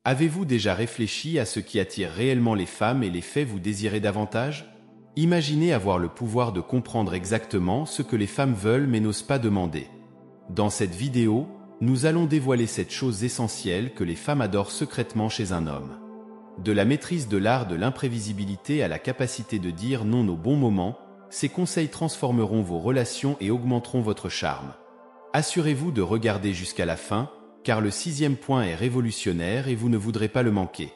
Avez-vous déjà réfléchi à ce qui attire réellement les femmes et les fait vous désirer davantage? Imaginez avoir le pouvoir de comprendre exactement ce que les femmes veulent mais n'osent pas demander. Dans cette vidéo, nous allons dévoiler cette chose essentielle que les femmes adorent secrètement chez un homme. De la maîtrise de l'art de l'imprévisibilité à la capacité de dire non au bon moment, ces conseils transformeront vos relations et augmenteront votre charme. Assurez-vous de regarder jusqu'à la fin, car le 6e point est révolutionnaire et vous ne voudrez pas le manquer.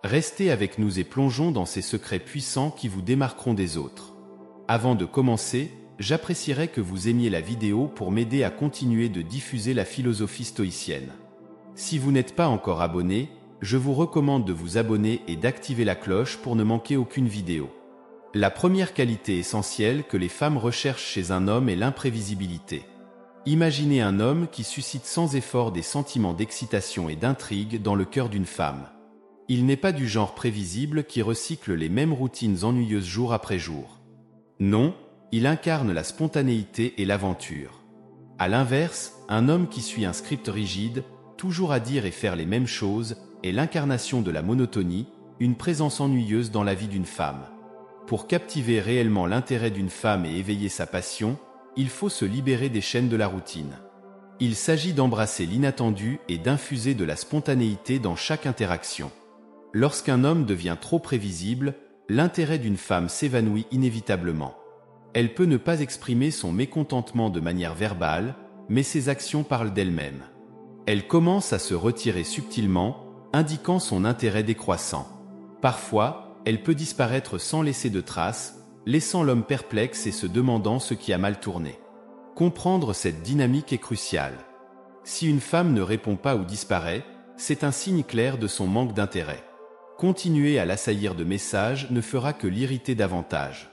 Restez avec nous et plongeons dans ces secrets puissants qui vous démarqueront des autres. Avant de commencer, j'apprécierais que vous aimiez la vidéo pour m'aider à continuer de diffuser la philosophie stoïcienne. Si vous n'êtes pas encore abonné, je vous recommande de vous abonner et d'activer la cloche pour ne manquer aucune vidéo. La première qualité essentielle que les femmes recherchent chez un homme est l'imprévisibilité. Imaginez un homme qui suscite sans effort des sentiments d'excitation et d'intrigue dans le cœur d'une femme. Il n'est pas du genre prévisible qui recycle les mêmes routines ennuyeuses jour après jour. Non, il incarne la spontanéité et l'aventure. À l'inverse, un homme qui suit un script rigide, toujours à dire et faire les mêmes choses, est l'incarnation de la monotonie, une présence ennuyeuse dans la vie d'une femme. Pour captiver réellement l'intérêt d'une femme et éveiller sa passion, il faut se libérer des chaînes de la routine. Il s'agit d'embrasser l'inattendu et d'infuser de la spontanéité dans chaque interaction. Lorsqu'un homme devient trop prévisible, l'intérêt d'une femme s'évanouit inévitablement. Elle peut ne pas exprimer son mécontentement de manière verbale, mais ses actions parlent d'elle-même. Elle commence à se retirer subtilement, indiquant son intérêt décroissant. Parfois, elle peut disparaître sans laisser de traces, laissant l'homme perplexe et se demandant ce qui a mal tourné. Comprendre cette dynamique est crucial. Si une femme ne répond pas ou disparaît, c'est un signe clair de son manque d'intérêt. Continuer à l'assaillir de messages ne fera que l'irriter davantage.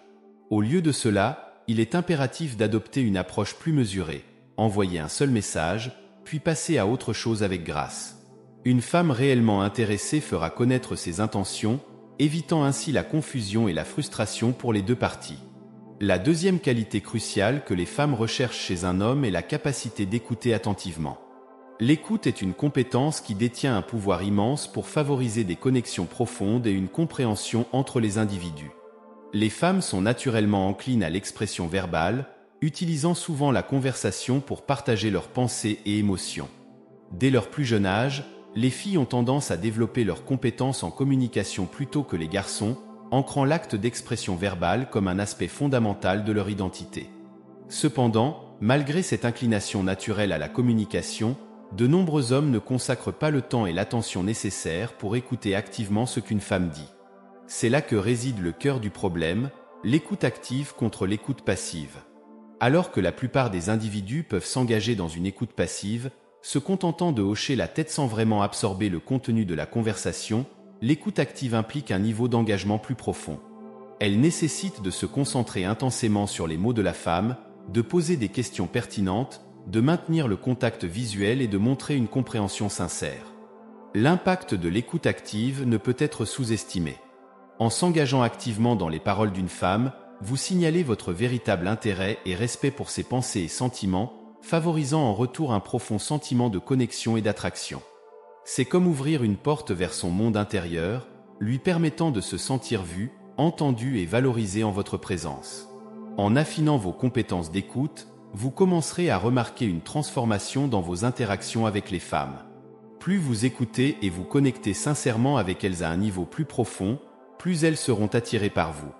Au lieu de cela, il est impératif d'adopter une approche plus mesurée, envoyer un seul message, puis passer à autre chose avec grâce. Une femme réellement intéressée fera connaître ses intentions, évitant ainsi la confusion et la frustration pour les deux parties. La deuxième qualité cruciale que les femmes recherchent chez un homme est la capacité d'écouter attentivement. L'écoute est une compétence qui détient un pouvoir immense pour favoriser des connexions profondes et une compréhension entre les individus. Les femmes sont naturellement enclines à l'expression verbale, utilisant souvent la conversation pour partager leurs pensées et émotions. Dès leur plus jeune âge, les filles ont tendance à développer leurs compétences en communication plutôt que les garçons, ancrant l'acte d'expression verbale comme un aspect fondamental de leur identité. Cependant, malgré cette inclination naturelle à la communication, de nombreux hommes ne consacrent pas le temps et l'attention nécessaires pour écouter activement ce qu'une femme dit. C'est là que réside le cœur du problème, l'écoute active contre l'écoute passive. Alors que la plupart des individus peuvent s'engager dans une écoute passive, se contentant de hocher la tête sans vraiment absorber le contenu de la conversation, l'écoute active implique un niveau d'engagement plus profond. Elle nécessite de se concentrer intensément sur les mots de la femme, de poser des questions pertinentes, de maintenir le contact visuel et de montrer une compréhension sincère. L'impact de l'écoute active ne peut être sous-estimé. En s'engageant activement dans les paroles d'une femme, vous signalez votre véritable intérêt et respect pour ses pensées et sentiments, favorisant en retour un profond sentiment de connexion et d'attraction. C'est comme ouvrir une porte vers son monde intérieur, lui permettant de se sentir vu, entendu et valorisé en votre présence. En affinant vos compétences d'écoute, vous commencerez à remarquer une transformation dans vos interactions avec les femmes. Plus vous écoutez et vous connectez sincèrement avec elles à un niveau plus profond, plus elles seront attirées par vous.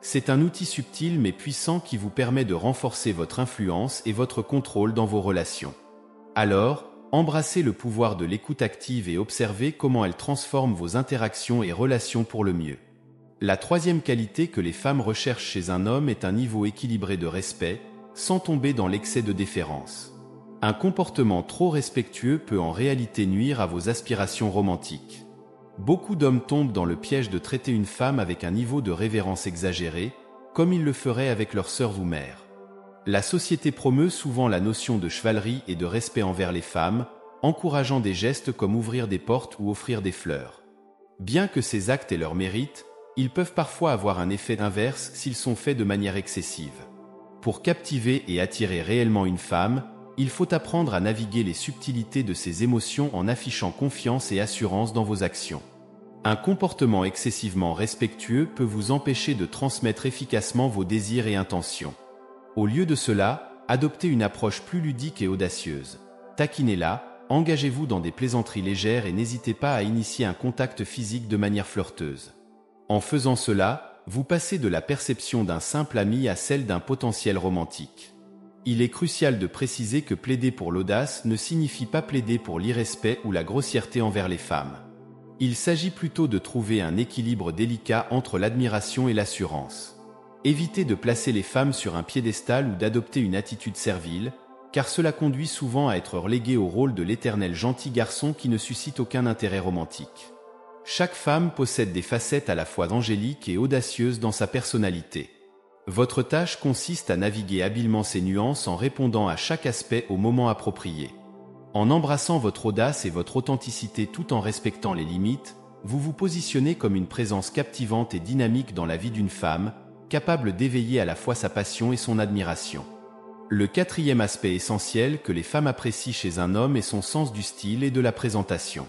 C'est un outil subtil mais puissant qui vous permet de renforcer votre influence et votre contrôle dans vos relations. Alors, embrassez le pouvoir de l'écoute active et observez comment elle transforme vos interactions et relations pour le mieux. La troisième qualité que les femmes recherchent chez un homme est un niveau équilibré de respect, sans tomber dans l'excès de déférence. Un comportement trop respectueux peut en réalité nuire à vos aspirations romantiques. Beaucoup d'hommes tombent dans le piège de traiter une femme avec un niveau de révérence exagéré, comme ils le feraient avec leur sœur ou mère. La société promeut souvent la notion de chevalerie et de respect envers les femmes, encourageant des gestes comme ouvrir des portes ou offrir des fleurs. Bien que ces actes aient leur mérite, ils peuvent parfois avoir un effet inverse s'ils sont faits de manière excessive. Pour captiver et attirer réellement une femme, Il faut apprendre à naviguer les subtilités de ces émotions en affichant confiance et assurance dans vos actions. Un comportement excessivement respectueux peut vous empêcher de transmettre efficacement vos désirs et intentions. Au lieu de cela, adoptez une approche plus ludique et audacieuse. Taquinez-la, engagez-vous dans des plaisanteries légères et n'hésitez pas à initier un contact physique de manière flirteuse. En faisant cela, vous passez de la perception d'un simple ami à celle d'un potentiel romantique. Il est crucial de préciser que plaider pour l'audace ne signifie pas plaider pour l'irrespect ou la grossièreté envers les femmes. Il s'agit plutôt de trouver un équilibre délicat entre l'admiration et l'assurance. Évitez de placer les femmes sur un piédestal ou d'adopter une attitude servile, car cela conduit souvent à être relégué au rôle de l'éternel gentil garçon qui ne suscite aucun intérêt romantique. Chaque femme possède des facettes à la fois angéliques et audacieuses dans sa personnalité. Votre tâche consiste à naviguer habilement ces nuances en répondant à chaque aspect au moment approprié. En embrassant votre audace et votre authenticité tout en respectant les limites, vous vous positionnez comme une présence captivante et dynamique dans la vie d'une femme, capable d'éveiller à la fois sa passion et son admiration. Le quatrième aspect essentiel que les femmes apprécient chez un homme est son sens du style et de la présentation.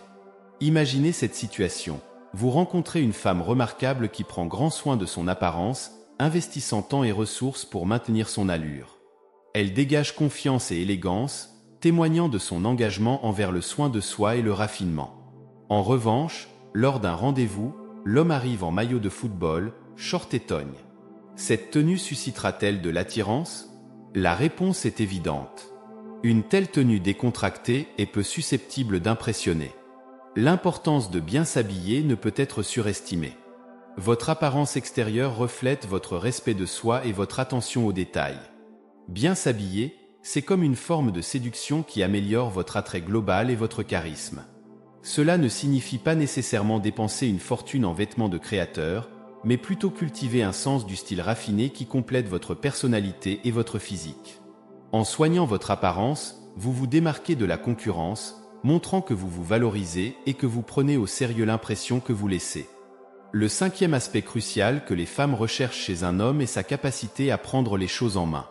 Imaginez cette situation. Vous rencontrez une femme remarquable qui prend grand soin de son apparence, investissant temps et ressources pour maintenir son allure. Elle dégage confiance et élégance, témoignant de son engagement envers le soin de soi et le raffinement. En revanche, lors d'un rendez-vous, l'homme arrive en maillot de football, short et togne. Cette tenue suscitera-t-elle de l'attirance ? La réponse est évidente. Une telle tenue décontractée est peu susceptible d'impressionner. L'importance de bien s'habiller ne peut être surestimée. Votre apparence extérieure reflète votre respect de soi et votre attention aux détails. Bien s'habiller, c'est comme une forme de séduction qui améliore votre attrait global et votre charisme. Cela ne signifie pas nécessairement dépenser une fortune en vêtements de créateur, mais plutôt cultiver un sens du style raffiné qui complète votre personnalité et votre physique. En soignant votre apparence, vous vous démarquez de la concurrence, montrant que vous vous valorisez et que vous prenez au sérieux l'impression que vous laissez. Le cinquième aspect crucial que les femmes recherchent chez un homme est sa capacité à prendre les choses en main.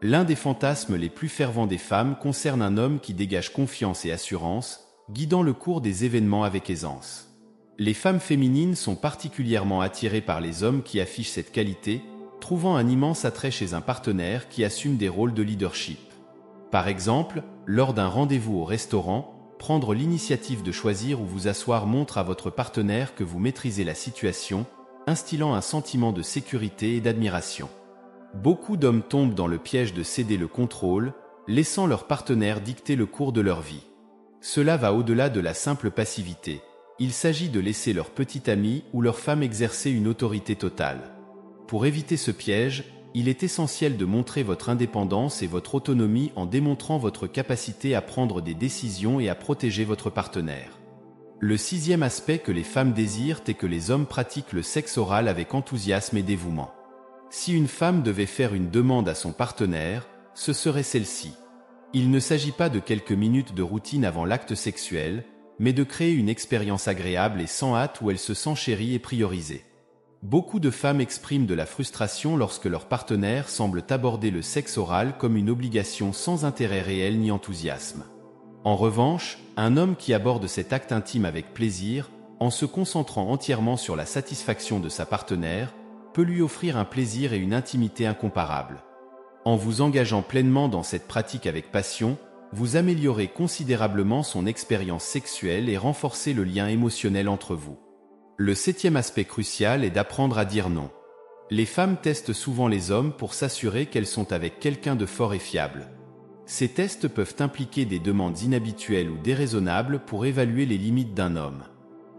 L'un des fantasmes les plus fervents des femmes concerne un homme qui dégage confiance et assurance, guidant le cours des événements avec aisance. Les femmes féminines sont particulièrement attirées par les hommes qui affichent cette qualité, trouvant un immense attrait chez un partenaire qui assume des rôles de leadership. Par exemple, lors d'un rendez-vous au restaurant, prendre l'initiative de choisir où vous asseoir montre à votre partenaire que vous maîtrisez la situation, instillant un sentiment de sécurité et d'admiration. Beaucoup d'hommes tombent dans le piège de céder le contrôle, laissant leur partenaire dicter le cours de leur vie. Cela va au-delà de la simple passivité. Il s'agit de laisser leur petit ami ou leur femme exercer une autorité totale. Pour éviter ce piège, il est essentiel de montrer votre indépendance et votre autonomie en démontrant votre capacité à prendre des décisions et à protéger votre partenaire. Le sixième aspect que les femmes désirent est que les hommes pratiquent le sexe oral avec enthousiasme et dévouement. Si une femme devait faire une demande à son partenaire, ce serait celle-ci. Il ne s'agit pas de quelques minutes de routine avant l'acte sexuel, mais de créer une expérience agréable et sans hâte où elle se sent chérie et priorisée. Beaucoup de femmes expriment de la frustration lorsque leur partenaire semble aborder le sexe oral comme une obligation sans intérêt réel ni enthousiasme. En revanche, un homme qui aborde cet acte intime avec plaisir, en se concentrant entièrement sur la satisfaction de sa partenaire, peut lui offrir un plaisir et une intimité incomparables. En vous engageant pleinement dans cette pratique avec passion, vous améliorez considérablement son expérience sexuelle et renforcez le lien émotionnel entre vous. Le septième aspect crucial est d'apprendre à dire non. Les femmes testent souvent les hommes pour s'assurer qu'elles sont avec quelqu'un de fort et fiable. Ces tests peuvent impliquer des demandes inhabituelles ou déraisonnables pour évaluer les limites d'un homme.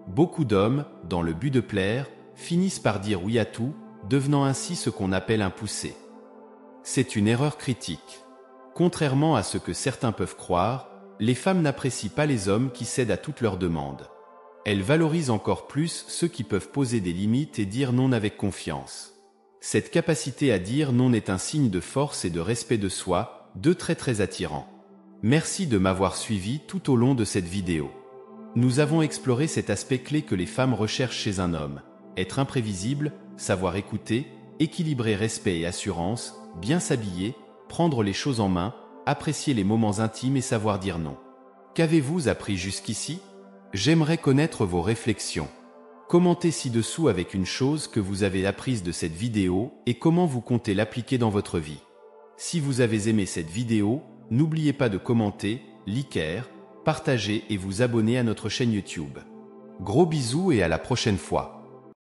Beaucoup d'hommes, dans le but de plaire, finissent par dire oui à tout, devenant ainsi ce qu'on appelle un poussé. C'est une erreur critique. Contrairement à ce que certains peuvent croire, les femmes n'apprécient pas les hommes qui cèdent à toutes leurs demandes. Elles valorisent encore plus ceux qui peuvent poser des limites et dire non avec confiance. Cette capacité à dire non est un signe de force et de respect de soi, deux traits très attirants. Merci de m'avoir suivi tout au long de cette vidéo. Nous avons exploré cet aspect clé que les femmes recherchent chez un homme: être imprévisible, savoir écouter, équilibrer respect et assurance, bien s'habiller, prendre les choses en main, apprécier les moments intimes et savoir dire non. Qu'avez-vous appris jusqu'ici? J'aimerais connaître vos réflexions. Commentez ci-dessous avec une chose que vous avez apprise de cette vidéo et comment vous comptez l'appliquer dans votre vie. Si vous avez aimé cette vidéo, n'oubliez pas de commenter, liker, partager et vous abonner à notre chaîne YouTube. Gros bisous et à la prochaine fois.